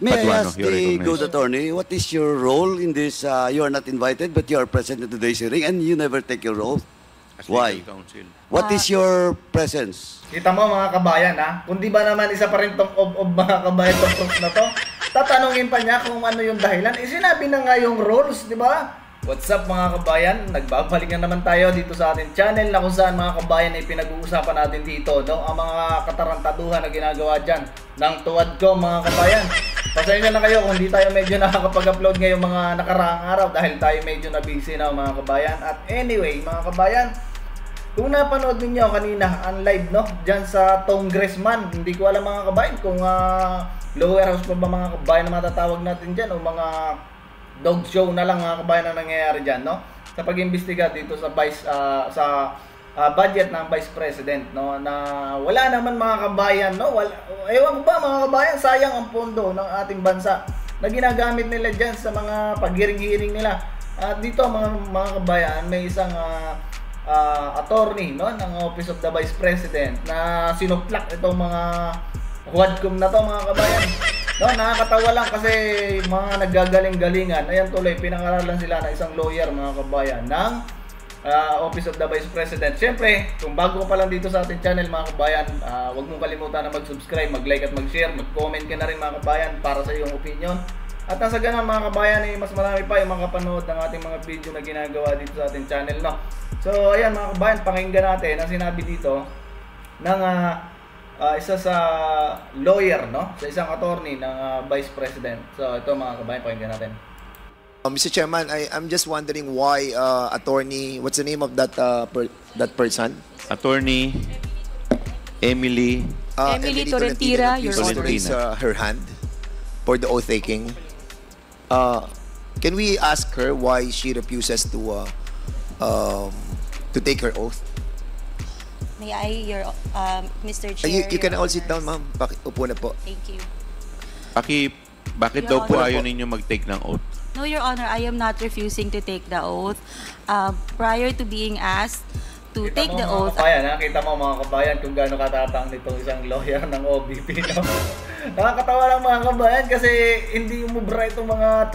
May I Paduano, ask you're the recognized. good attorney, what is your role in this? You are not invited, but you are present at today's hearing, and you never take your oath. As Why? legal counsel. What is your presence? Kita mo mga kabayan ha, kung di ba naman isa pa rin tong of mga kabayan tong proof na to, tatanungin pa niya kung ano yung dahilan. Sinabi na nga yung rules, di ba? What's up mga kabayan? Nagbabalik na naman tayo dito sa ating channel na kung saan mga kabayan ay pinag-uusapan natin dito, no? Ang mga katarantaduhan na ginagawa dyan ng tuwad ko mga kabayan. Pasensya na kayo kung di tayo medyo nakakapag-upload ngayong mga nakaraang araw dahil tayo medyo na busy na mga kabayan. At anyway mga kabayan, kung napanood niyo kanina ang live no diyan sa Congressman, hindi ko alam mga kabayan kung lower house pa ba mga kabayan na matatawag natin diyan o mga dog show na lang mga kabayan na nangyayari diyan no sa pag-imbestiga dito sa budget ng Vice President no na wala naman mga kabayan no ewan ko ba mga kabayan, sayang ang pondo ng ating bansa na ginagamit nila diyan sa mga paghiring-hiring nila. At dito mga kabayan, may isang attorney no ng Office of the Vice President na sinuplak itong mga Huadcom na to mga kabayan. No, nakakatawa lang kasi mga naggagaling-galingan. Ayan tuloy, pinangaralan sila ng isang lawyer mga kabayan ng Office of the Vice President. Siyempre, kung bago pa lang dito sa ating channel mga kabayan, huwag mong kalimutan na mag-subscribe, mag-like at mag-share, mag-comment ka na rin mga kabayan para sa iyong opinion. At nasa ganun mga kabayan ay mas marami pa yung makapanood ng ating mga video na ginagawa dito sa ating channel no. So ayan mga kabayan, pakinggan natin ang sinabi dito ng isa sa lawyer no, sa isang attorney ng Vice President. So ito mga kabayan, pakinggan natin. Mr. Chairman, I'm just wondering why attorney, what's the name of that that person? Attorney Emily Emily Torrentira, please Your Honor. raise her hand for the oath taking. Can we ask her why she refuses to take her oath? May I, Mr. Chair? You can Your all sit down, Honors. ma'am. Upo na po. Thank you. Bakit Your daw po Honor. ayaw ninyo mag-take ng oath? No, Your Honor, I am not refusing to take the oath. Prior to being asked to take the oath, Kita mo mga kabayan kung gaano katatang nitong isang lawyer ng OBP no. Nakakatawa lang mga kabayan kasi hindi umubra itong mga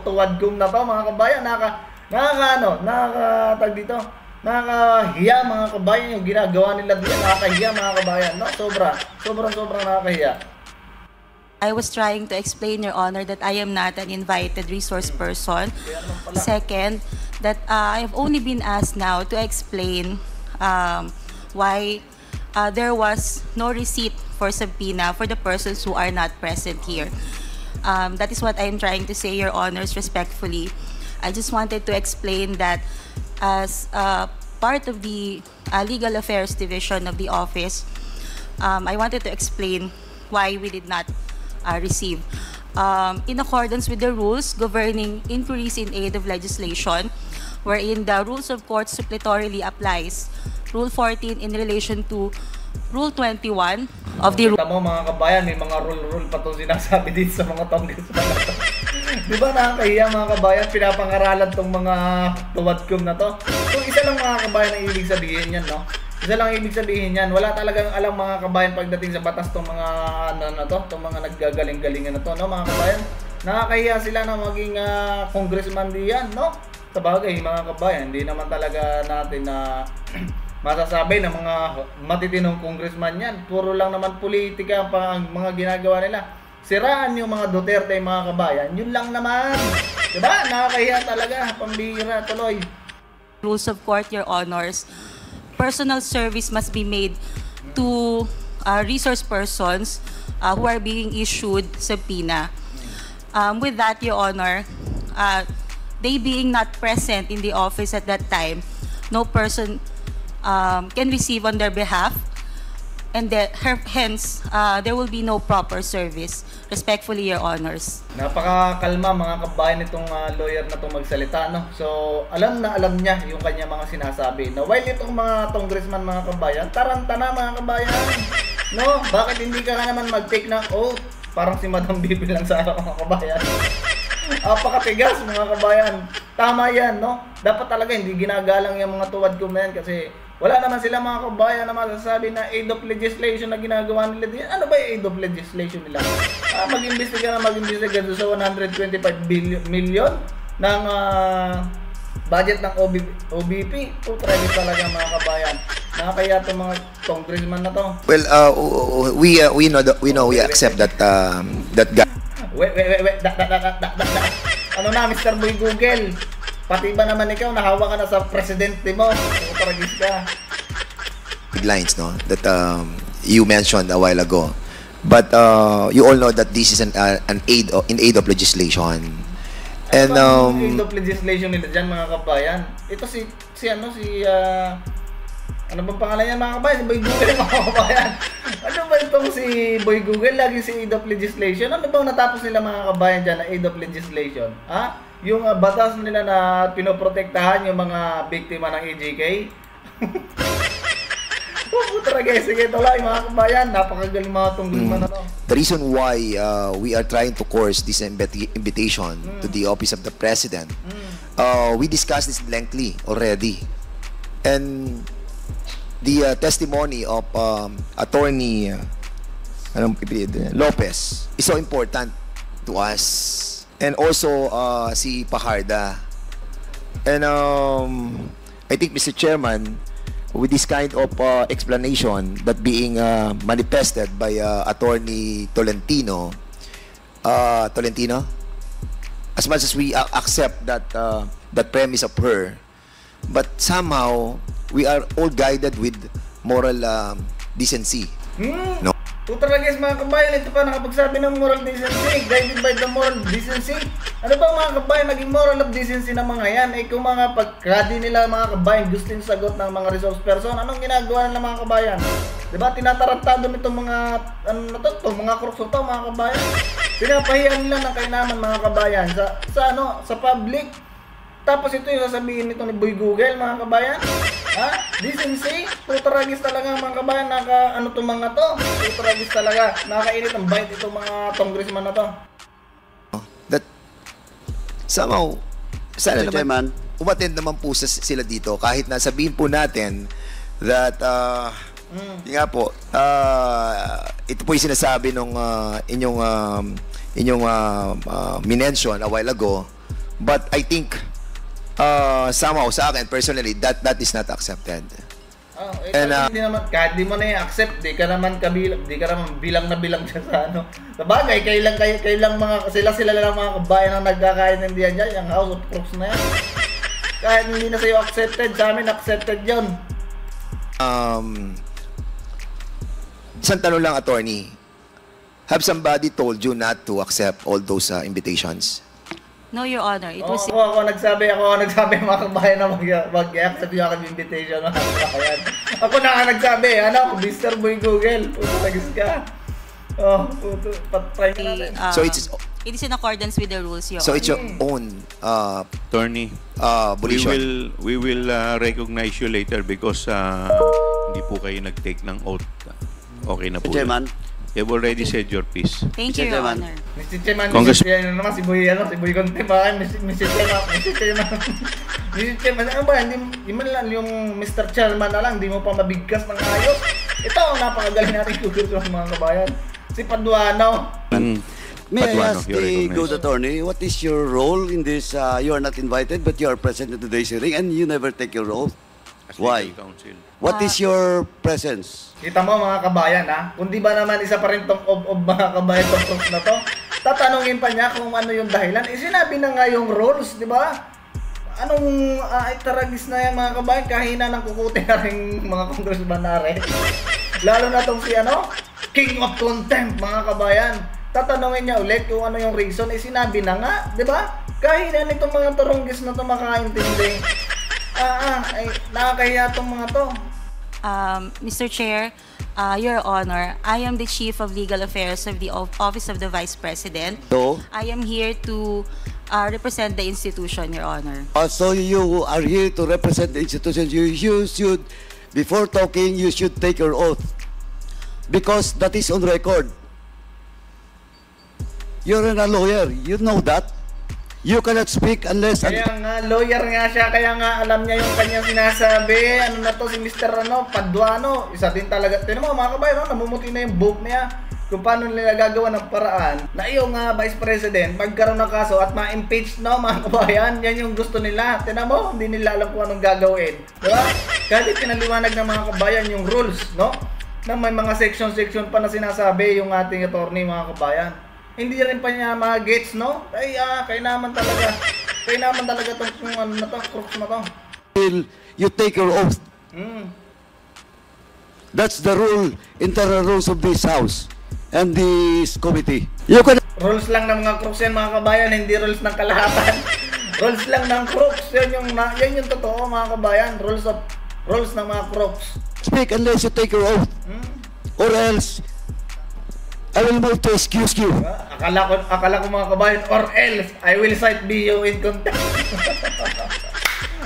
tuwadgum na to mga kabayan. Nakakatag dito. Nakakahiya mga kabayan yung ginagawa nila dito. Nakakahiya mga kabayan no. Sobrang nakakahiya. I was trying to explain, Your Honor, that I am not an invited resource person. Second, that I have only been asked now to explain why there was no receipt for subpoena for the persons who are not present here. That is what I am trying to say, Your Honors, respectfully. I just wanted to explain that as part of the Legal Affairs Division of the office, I wanted to explain why we did not receive. In accordance with the rules governing inquiries in aid of legislation, wherein the rules of court suppletorily applies, Rule 14 in relation to Rule 21 of the Kita mo mga kabayan, may mga rule pa itong sinasabi dito sa mga congressman na to. Di ba nakakahiya mga kabayan, pinapangaralan tong mga tuwadcom na to. So isa lang mga kabayan ang ibig sabihin yan no. Isa lang ibig sabihin yan. Wala talagang alam mga kabayan pagdating sa batas tong mga tong mga naggagaling-galingan na to no mga kabayan. Nakakahiya sila na maging congressman diyan no. Sa bagay mga kabayan, hindi naman talaga natin na masasabi ng mga matitinong congressman yan. Puro lang naman politika ang mga ginagawa nila. Siraan yung mga Duterte mga kabayan. Yun lang naman. Diba? Nakakahiya talaga. Pambihira tuloy. rules of court, Your Honors, personal service must be made to resource persons who are being issued subpoena. With that, Your Honor, they being not present in the office at that time, no person can receive on their behalf, and hence, there will be no proper service. Respectfully, Your Honors. Napakakalma mga kabayan itong lawyer na itong magsalita, no? So, alam na alam niya yung kanya mga sinasabi. Na while itong mga congressman mga kabayan, taranta na mga kabayan. No? Bakit hindi ka naman mag-take ng oath? Parang si Madam Bibi lang sa mga kabayan. Apakatigas mga kabayan. Tama yan, no? Dapat talaga hindi ginagalang yung mga tuwad ko na yan kasi wala naman sila mga kabayan na masasabi na aid of legislation na ginagawa nila din. Ano ba yung aid of legislation nila? mag-imbestiga doon sa 125 million ng budget ng OBP. Tragis talaga mga kabayan. Nakakaya itong mga congressman na to. Well, we accept that that guy. Wait. Ano na, Mr. Boy Google? Pati ba naman ikaw, nahawa ka na sa presidente mo? Tragis ka. Lines, no, that you mentioned a while ago. But you all know that this is in aid of legislation. And aid of legislation nila dyan mga kabayan. Ito ano bang pangalan niya mga kabayan? Si Boy Google mga kabayan. Ano ba itong si Boy Google? Lagi si aid of legislation. Ano bang natapos nila mga kabayan dyan na aid of legislation? Ha? Yung batas nila na pinoprotektahan yung mga biktima ng EJK? Sige, ito lang mga kabayan. Napakagaling mga tungkulman na to. the reason why we are trying to course this invitation to the office of the president, we discussed this lengthily already. And the testimony of Attorney Lopez is so important to us. And also si Pajarda. And I think, Mr. Chairman, with this kind of explanation that being manifested by Attorney Tolentino, as much as we accept that that premise of her, but somehow we are all guided with moral decency. No? Talaga mga kabayan, ito pa nakapagsabi ng moral decency, guided by the moral decency. Ano ba mga kabayan, naging moral of decency ng mga yan? Kung mga pagkadi nila mga kabayan gusto yung sagot ng mga resource person, anong ginagawa nila mga kabayan? Diba, tinatarantado nitong mga, mga krukso to mga kabayan. Pinapahiyan nila ng kainaman mga kabayan sa public. Tapos ito yung sasabihin nito ni Boy Google mga kabayan. Ha? Decency? Putaragis talaga mga kabayan. Ano itong mga to? Putaragis talaga. Nakakainit ang bite itong mga congressman na to. That somehow, sana Mr. naman, Chairman. umattend naman po sila dito. Kahit na sabihin po natin that, yun nga po, ito po yung sinasabi nung inyong minention a while ago. But I think, somehow sa akin personally that is not accepted. And hindi naman kahit di mo na i-accept, di ka naman bilang na bilang siya sa ano. Sabagay, kailang mga sila lang mga kabayan ang nagkakaintindihan diyan, yung House of Crooks na yan. Kahit hindi na sa'yo accepted, sa amin accepted 'yon. Isang tanong lang, attorney. Have somebody told you not to accept all those invitations? No, Your Honor. It was Ako nagsabi mga kabayan na mag-accept yung aking invitation mga kabayan. Ako na nga nagsabi, Mr. Boy Google, tagis ka. Patry na natin. So it is in accordance with the rules, Your So Honor. it's your own Attorney, volition. we will recognize you later because hindi po kayo nag-take ng oath. Okay na po. Mr. Chairman. You've already said your piece. Thank you, Your Chairman. Honor. Mr. Chairman, Congress- si Boy Conte ba? Mr. Chairman, ano ba? Hindi man lang yung Mr. Chairman na lang, hindi mo pa mabigkas ng ayos. Ito, napakagaling natin kukurso ng mga kabayan. Si Paduano. May I Paduano, ask you're the recognized. good attorney, what is your role in this? You are not invited, but you are present at today's hearing, and you never take your oath. As Why? legal counsel. What is your presence? Kita mo mga kabayan ha, kung di ba naman isa pa rin tong of mga kabayan tong Crooks na to, tatanungin pa niya kung ano yung dahilan. Sinabi na nga yung rules, di ba? Anong taragis na yan mga kabayan, kahina ng kukuti na rin mga congressman na rin. Lalo na tong si King of Contempt mga kabayan. Tatanungin niya ulit kung ano yung reason, sinabi na nga, di ba? Kahina nitong mga turunggis na to makaintindi. Nakakahiya tong mga to. Mr. Chair, Your Honor, I am the Chief of Legal Affairs of the Office of the Vice President. So, I am here to represent the institution, Your Honor. so you are here to represent the institution. You should, before talking, you should take your oath. Because that is on record. You're a lawyer. You know that. You cannot speak unless... Kaya nga, lawyer nga siya, kaya nga alam niya yung kanyang sinasabi. Ano na to si Mr. Paduano, isa din talaga. Tignan mo mga kabayan, namumuti na yung buhok niya. kung paano nila gagawa ng paraan na yung Vice President magkaroon ng kaso at ma-impeach, no, mga kabayan. Yan yung gusto nila. Tingnan mo, hindi nila alam kung anong gagawin. Diba? Kahit pinaliwanag ng mga kabayan yung rules, no, na may mga section pa na sinasabi yung ating attorney, mga kabayan. Hindi rin pa niya ma-gets, no? Ay, kaya naman talaga itong ano na to, crooks na to. Till you take your oath. That's the rule, internal rules of this house and this committee. You can Rules lang ng mga crooks yan, mga kabayan, hindi rules ng kalahatan. Rules lang ng crooks, yan yung totoo, mga kabayan. Rules ng mga crooks. speak unless you take your oath. Or else, I will move to excuse you. Akala ko mga kabayan, or else, I will cite BO in contempt.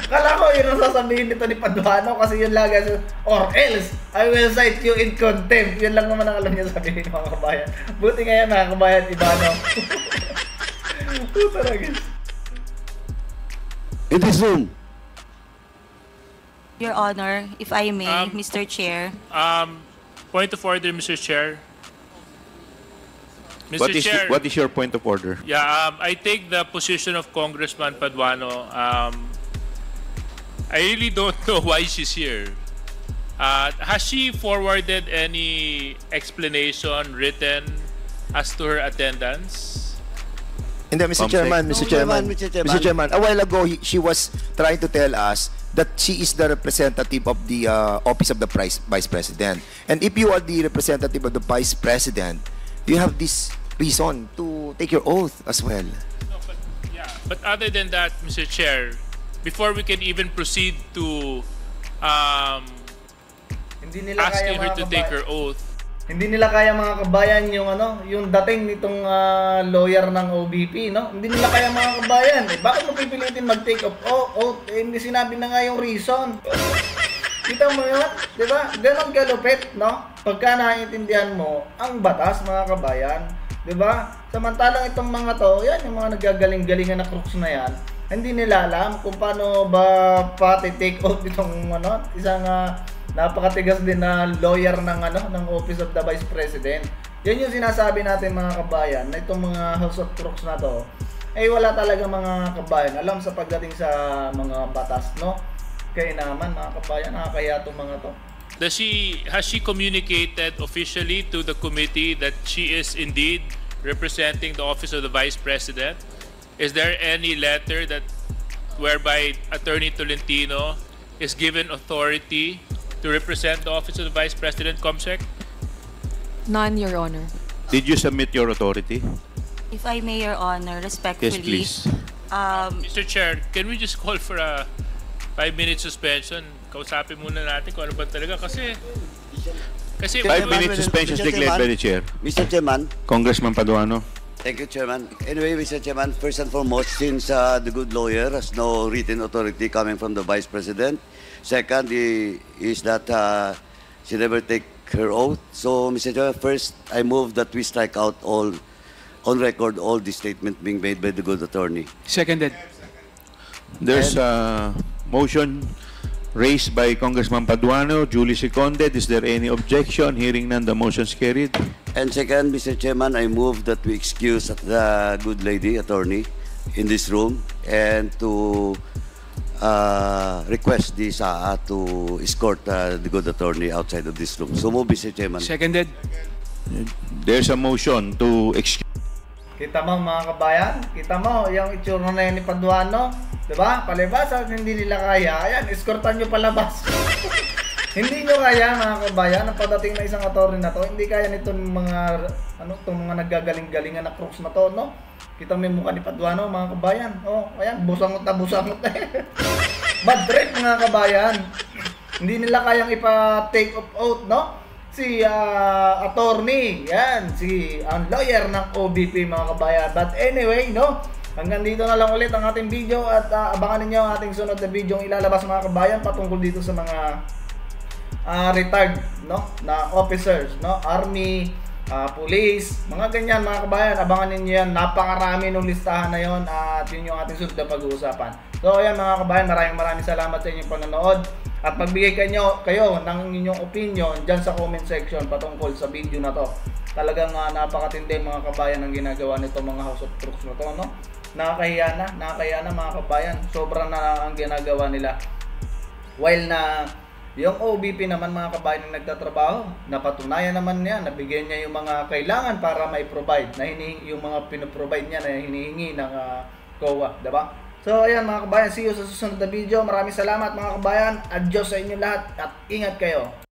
Akala ko yun ang sasabihin nito ni Paduano kasi yun lagi, or else, I will cite you in contempt. Yun lang naman ang alam niya sabihin, mga kabayan. Buti nga yan, mga kabayan, iba, no? In this room. Your Honor, if I may, Mr. Chair. Point of order, Mr. Chair. Mr. Chair, What is your point of order? yeah, I take the position of Congressman Paduano. I really don't know why she's here. Has she forwarded any explanation written as to her attendance? Hindi, Mr. Chairman, Mr. Chairman, a while ago, she was trying to tell us that she is the representative of the Office of the Vice President. And if you are the representative of the Vice President, you have this reason to take your oath as well. No, but other than that, Mr. Chair, before we can even proceed to Hindi nila asking kaya, her to take her oath, hindi nila kaya, mga kabayan, yung dating nitong lawyer ng OBP, no? Hindi nila kaya, mga kabayan. Bakit mo pipilitin mag-take of oath? Hindi sinabi na nga yung reason. Kita mo yun? Diba? Ganon kalupit, no? Pagka naiintindihan mo ang batas, mga kabayan. Diba? Samantalang itong mga to, yan, yung mga nagagaling-galingan na crooks na yan, hindi nila alam kung paano ba pati take oath itong isang napakatigas din na lawyer ng Office of the Vice President. Yan yung sinasabi natin, mga kabayan, na itong mga House of Crooks na to ay wala talaga, mga kabayan, alam sa pagdating sa mga batas, no? Kaya naman, mga kabayan, nakakaya itong mga to. has she communicated officially to the committee that she is indeed representing the Office of the Vice President? Is there any letter that whereby Attorney Tolentino is given authority to represent the Office of the Vice President, COMSEC? None, Your Honor. Did you submit your authority? If I may, Your Honor, respectfully. Yes, please. Mr. Chair, can we just call for a 5-minute suspension? Kausapin muna natin kung ano ba talaga kasi 5-minute suspension is declared by the chair. Mr. Chairman. Congressman Paduano. Thank you, Chairman. Anyway, Mr. Chairman, first and foremost, since the good lawyer has no written authority coming from the Vice President, second is that she never take her oath. So, Mr. Chairman, first, I move that we strike out on record all the statement being made by the good attorney. Seconded. There's a motion raised by Congressman Paduano, duly seconded. Is there any objection? Hearing none, the motion is carried. And second, Mr. Chairman, I move that we excuse the good lady attorney in this room and to request the SAA to escort the good attorney outside of this room. So move, Mr. Chairman. Seconded. There's a motion to excuse. Kita mo, mga kabayan? Kita mo, yung itsura na yan ni Paduano? Diba? Palibas, at hindi nila kaya. Ayan, escortan nyo palabas. Hindi nyo kaya, mga kabayan, ang pagdating na isang attorney na to, hindi kaya nitong mga, itong mga naggagaling-galingan na crooks na to, no? Kita mo yung mukha ni Paduano, mga kabayan. Oh, ayan, busangot na. Bad trip, mga kabayan. Hindi nila kayang ipa-take of oath, no? Si attorney, yan, si ang lawyer ng OBP, mga kabayan. But anyway, no, hanggang dito na lang ulit ang ating video at abangan ninyo ang ating sunod na video ang ilalabas, mga kabayan, patungkol dito sa mga retired, no, na officers, no, army, police, mga ganyan, mga kabayan. Abangan ninyo yan, napakarami nung listahan na yon at yun yung ating sunod na pag-uusapan. So ayan, mga kabayan, maraming salamat sa inyong panonood. At magbigay kayo ng inyong opinion dyan sa comment section patungkol sa video na to. Talagang napakatindi mga kabayan ang ginagawa nito mga House of Crooks na to, no? Nakakahiya na mga kabayan. Sobra na ang ginagawa nila. While na yung OBP naman mga kabayan na nagtatrabaho, napatunayan naman niya, nabigyan niya yung mga kailangan para may provide, na hinihingi, yung mga pinoprovide niya na hinihingi ng COA, diba? So ayan mga kabayan, see you sa susunod na video. Maraming salamat mga kabayan. Adios sa inyo lahat at ingat kayo.